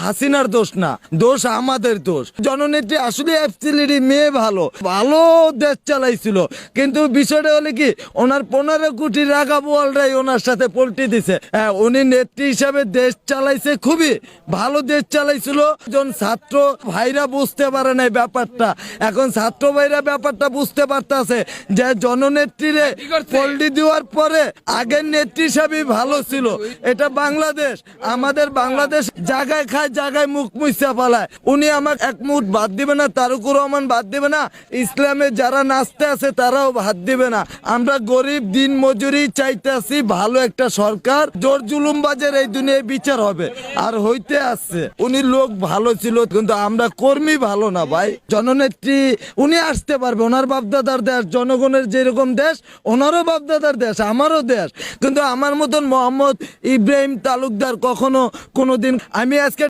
হাসিনার দোষ না, দোষ আমাদের দোষ। জননেত্রী আসলে অ্যাবসলিউটলি মেয়ে ভালো ভালো দেশ চালাইছিল, কিন্তু বিষয়টা হলে কি ওনার 15 কোটি টাকা বলরাই ওনার সাথে পল্টি দিছে। উনি নেত্রী হিসাবে দেশ চালাইছে, খুবই ভালো দেশ চালাইছিল। যখন ছাত্র ভাইরা বুঝতে পারে না ব্যাপারটা, এখন ছাত্র ভাইরা ব্যাপারটা বুঝতে পারতেছে যে জননেত্রীরে পল্টি দেওয়ার পরে আগের নেত্রী হিসাবে ভালো ছিল। এটা বাংলাদেশ, আমাদের বাংলাদেশ জায়গায় খায় জায়গায় মুখ মুইসা পালায়। উনি আমার এক মুহূর্ত বাদ দিবে না, তারুকুর রহমান বাদ দিবে না, ইসলামে যারা নাচতে আছে তারাও বাদ দিবে না। আমরা গরিব দিন মজুরি চাইতেছি ভালো একটা সরকার, জোর জুলুমবাজের এই দুনিয়ায় বিচার হবে আর হইতে আসছে। উনি লোক ভালো ছিল, কিন্তু আমরা কর্মী ভালো না ভাই। জননেত্রী উনি আসতে পারবে, ওনার বাপদাদার দেশ, জনগণের যেরকম দেশ ওনারও বাপদাদার দেশ, আমারও দেশ। কিন্তু আমার মতন মোহাম্মদ ইব্রাহিম তালুকদার কখনো কোনোদিন, আমি আজকে